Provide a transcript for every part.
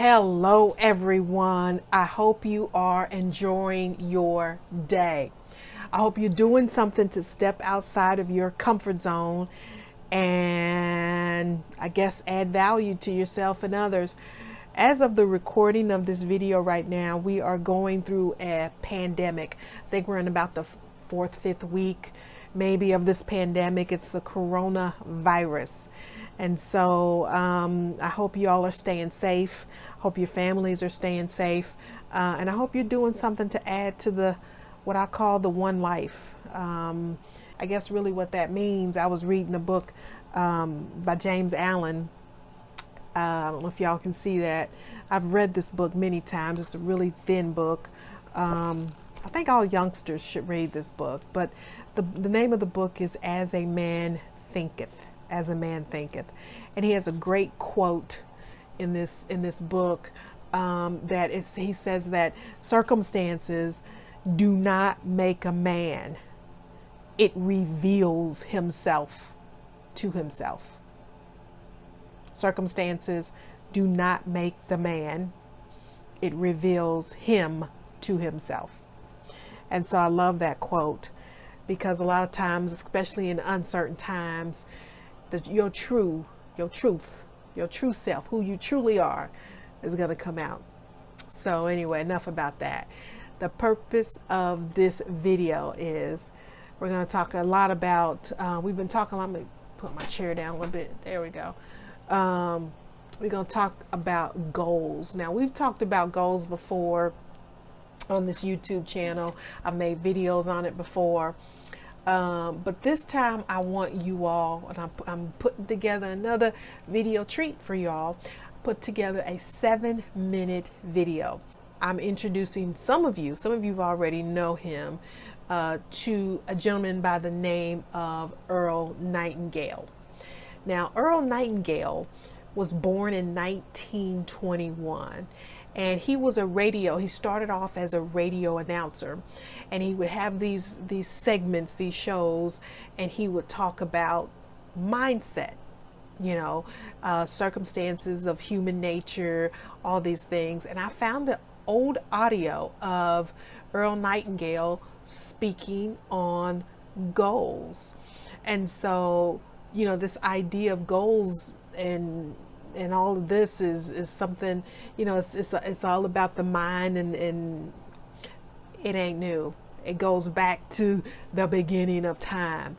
Hello, everyone. I hope you are enjoying your day. I hope you're doing something to step outside of your comfort zone and I guess add value to yourself and others. As of the recording of this video right now, we are going through a pandemic. I think we're in about the fourth, fifth week maybe of this pandemic. It's the coronavirus. And so I hope you all are staying safe. Hope your families are staying safe. And I hope you're doing something to add to the what I call the one life. I guess really what that means, I was reading a book by James Allen. I don't know if y'all can see that. I've read this book many times. It's a really thin book. I think all youngsters should read this book. But the name of the book is As a Man Thinketh. As a Man Thinketh. And he has a great quote in this book he says that circumstances do not make a man. It reveals himself to himself. Circumstances do not make the man. It reveals him to himself. And so I love that quote because a lot of times, especially in uncertain times, that your truth, your true self, who you truly are, is going to come out. So anyway, enough about that. The purpose of this video is we're going to talk a lot about, we've been talking, let me put my chair down a little bit. There we go. We're going to talk about goals. Now, we've talked about goals before on this YouTube channel. I've made videos on it before. But this time I want you all, and I'm putting together another video treat for y'all, put together a 7-minute video. I'm introducing some of you already know him, to a gentleman by the name of Earl Nightingale. Now, Earl Nightingale was born in 1921. And he was he started off as a radio announcer, and he would have these segments, these shows, and he would talk about mindset, circumstances of human nature, all these things. And I found an old audio of Earl Nightingale speaking on goals. And so, this idea of goals and all of this is something, it's all about the mind, and it ain't new. It goes back to the beginning of time.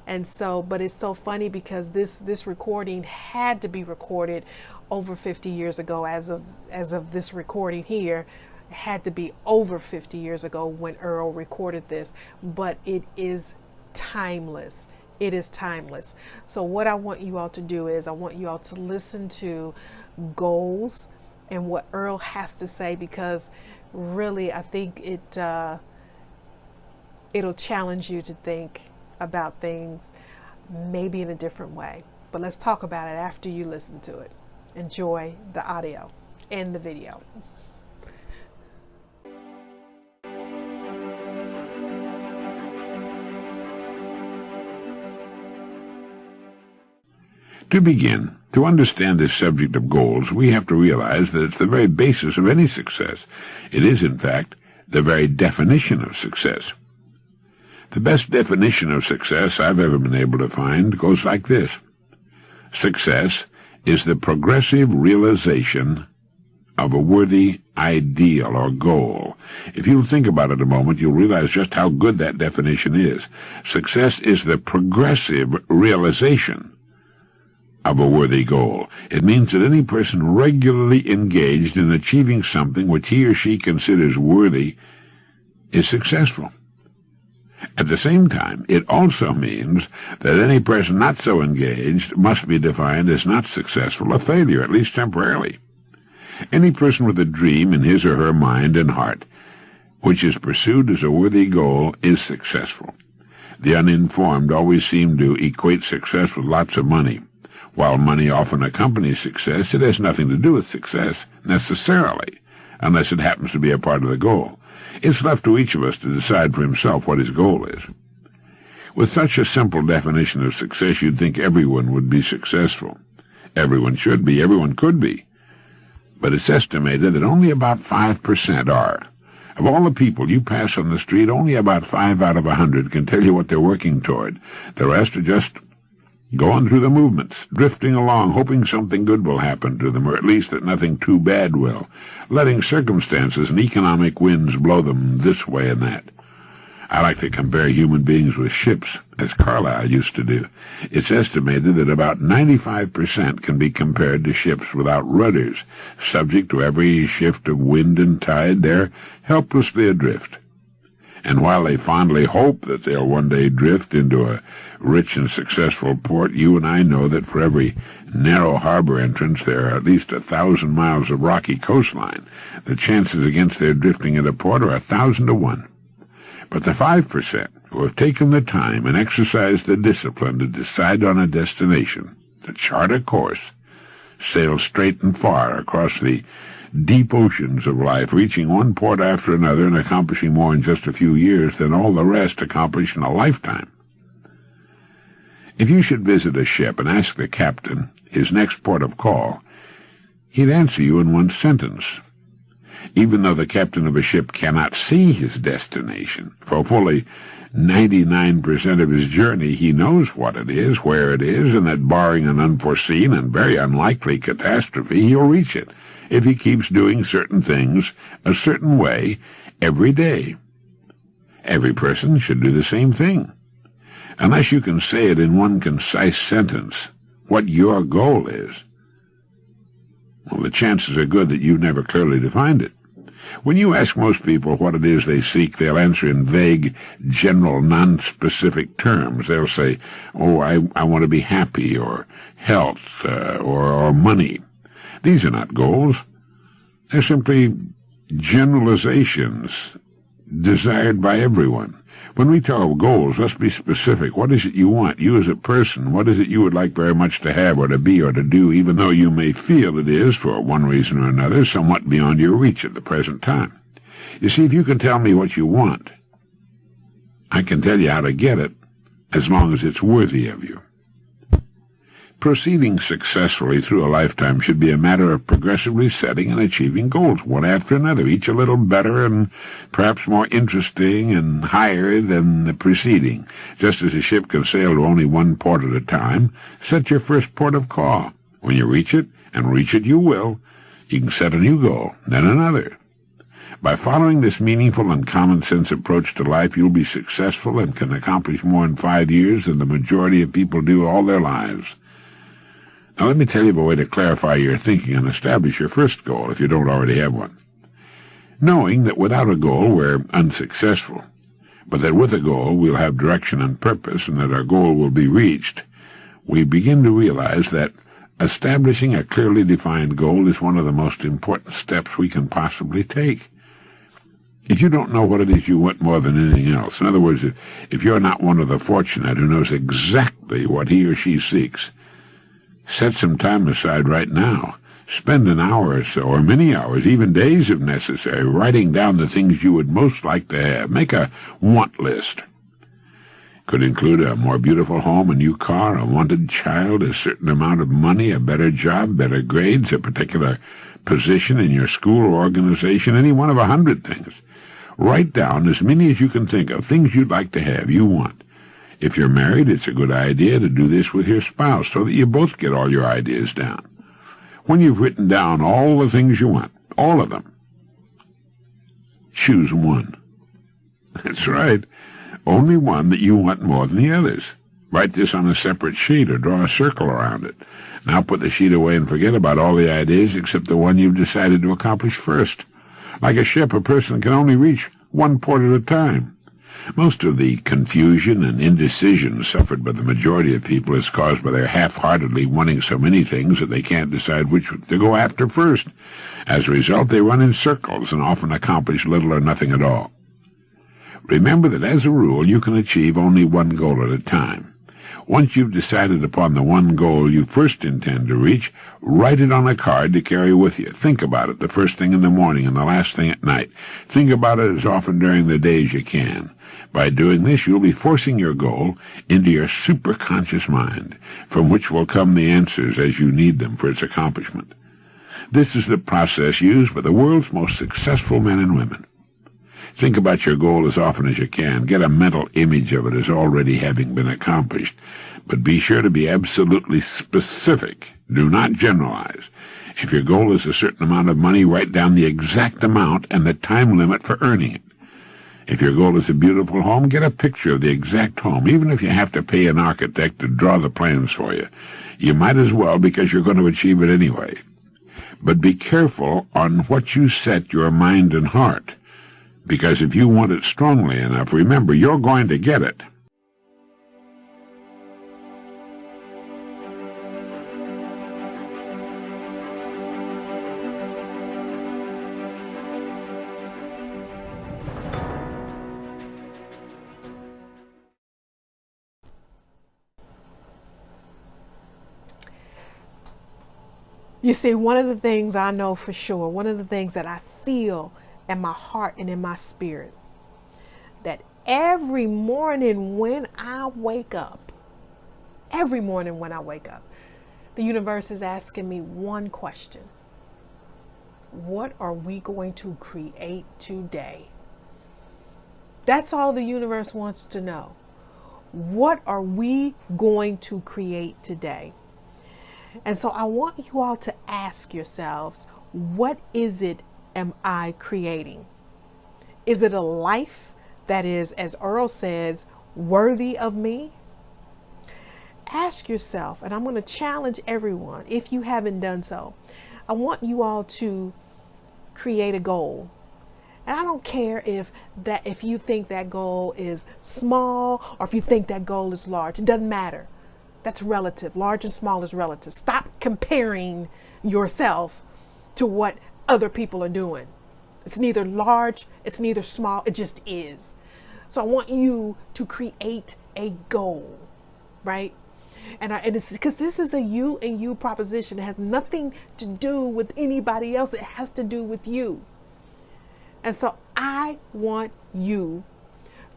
And so, but it's so funny because this recording had to be recorded over 50 years ago. As of this recording here, it had to be over 50 years ago when Earl recorded this, but it is timeless. It is timeless. So what I want you all to do is I want you all to listen to goals and what Earl has to say, because really I think it'll challenge you to think about things maybe in a different way. But let's talk about it after you listen to it. Enjoy the audio and the video. To begin, to understand this subject of goals, we have to realize that it's the very basis of any success. It is, in fact, the very definition of success. The best definition of success I've ever been able to find goes like this. Success is the progressive realization of a worthy ideal or goal. If you think about it a moment, you'll realize just how good that definition is. Success is the progressive realization of a worthy goal. It means that any person regularly engaged in achieving something which he or she considers worthy is successful. At the same time, it also means that any person not so engaged must be defined as not successful, a failure, at least temporarily. Any person with a dream in his or her mind and heart, which is pursued as a worthy goal, is successful. The uninformed always seem to equate success with lots of money. While money often accompanies success, it has nothing to do with success, necessarily, unless it happens to be a part of the goal. It's left to each of us to decide for himself what his goal is. With such a simple definition of success, you'd think everyone would be successful. Everyone should be, everyone could be. but it's estimated that only about 5% are. Of all the people you pass on the street, only about 5 out of 100 can tell you what they're working toward. The rest are just going through the movements, drifting along, hoping something good will happen to them, or at least that nothing too bad will, letting circumstances and economic winds blow them this way and that. I like to compare human beings with ships, as Carlyle used to do. It's estimated that about 95% can be compared to ships without rudders. Subject to every shift of wind and tide, they're helplessly adrift. And while they fondly hope that they'll one day drift into a rich and successful port, you and I know that for every narrow harbor entrance there are at least 1,000 miles of rocky coastline. The chances against their drifting into port are 1,000 to 1. But the 5% who have taken the time and exercised the discipline to decide on a destination, to chart a course, sail straight and far across the deep oceans of life, reaching one port after another and accomplishing more in just a few years than all the rest accomplish in a lifetime. If you should visit a ship and ask the captain his next port of call, he'd answer you in one sentence. Even though the captain of a ship cannot see his destination, for fully 99% of his journey he knows what it is, where it is, and that barring an unforeseen and very unlikely catastrophe, he'll reach it if he keeps doing certain things a certain way every day. Every person should do the same thing. Unless you can say it in one concise sentence, what your goal is, well, the chances are good that you've never clearly defined it. When you ask most people what it is they seek, they'll answer in vague, general, non-specific terms. They'll say, oh, I want to be happy, or health, or money. These are not goals. They're simply generalizations desired by everyone. When we talk of goals, let's be specific. What is it you want, you as a person? What is it you would like very much to have or to be or to do, even though you may feel it is, for one reason or another, somewhat beyond your reach at the present time? You see, if you can tell me what you want, I can tell you how to get it, as long as it's worthy of you. Proceeding successfully through a lifetime should be a matter of progressively setting and achieving goals, one after another, each a little better and perhaps more interesting and higher than the preceding. Just as a ship can sail to only one port at a time, set your first port of call. When you reach it, and reach it you will, you can set a new goal, then another. By following this meaningful and common-sense approach to life, you'll be successful and can accomplish more in 5 years than the majority of people do all their lives. Now let me tell you of a way to clarify your thinking and establish your first goal, if you don't already have one. Knowing that without a goal we're unsuccessful, but that with a goal we'll have direction and purpose, and that our goal will be reached, we begin to realize that establishing a clearly defined goal is one of the most important steps we can possibly take. If you don't know what it is you want more than anything else, in other words, if you're not one of the fortunate who knows exactly what he or she seeks, set some time aside right now. Spend an hour or so, or many hours, even days if necessary, writing down the things you would most like to have. Make a want list. Could include a more beautiful home, a new car, a wanted child, a certain amount of money, a better job, better grades, a particular position in your school or organization, any one of 100 things. Write down as many as you can think of, things you'd like to have, you want. If you're married, it's a good idea to do this with your spouse so that you both get all your ideas down. When you've written down all the things you want, all of them, choose one. That's right, only one that you want more than the others. Write this on a separate sheet or draw a circle around it. Now put the sheet away and forget about all the ideas except the one you've decided to accomplish first. Like a ship, a person can only reach one port at a time. Most of the confusion and indecision suffered by the majority of people is caused by their half-heartedly wanting so many things that they can't decide which to go after first. As a result, they run in circles and often accomplish little or nothing at all. Remember that as a rule, you can achieve only one goal at a time. Once you've decided upon the one goal you first intend to reach, write it on a card to carry with you. Think about it the first thing in the morning and the last thing at night. Think about it as often during the day as you can. By doing this, you'll be forcing your goal into your superconscious mind, from which will come the answers as you need them for its accomplishment. This is the process used by the world's most successful men and women. Think about your goal as often as you can. Get a mental image of it as already having been accomplished. But be sure to be absolutely specific. Do not generalize. If your goal is a certain amount of money, write down the exact amount and the time limit for earning it. If your goal is a beautiful home, get a picture of the exact home, even if you have to pay an architect to draw the plans for you. You might as well, because you're going to achieve it anyway. But be careful on what you set your mind and heart, because if you want it strongly enough, remember, you're going to get it. You see, one of the things I know for sure, one of the things that I feel in my heart and in my spirit, that every morning when I wake up, the universe is asking me one question. What are we going to create today? That's all the universe wants to know. What are we going to create today? And so I want you all to ask yourselves, what is it am I creating? Is it a life that is, as Earl says, worthy of me? Ask yourself, and I'm going to challenge everyone, if you haven't done so, I want you all to create a goal. And I don't care if you think that goal is small or if you think that goal is large. It doesn't matter. That's relative. Large and small is relative. Stop comparing yourself to what other people are doing. It's neither large, it's neither small, it just is. So I want you to create a goal, right? And it's because this is a you and you proposition. It has nothing to do with anybody else. It has to do with you. And so I want you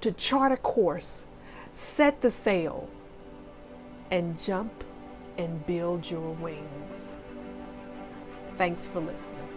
to chart a course, set the sail, and jump and build your wings. Thanks for listening.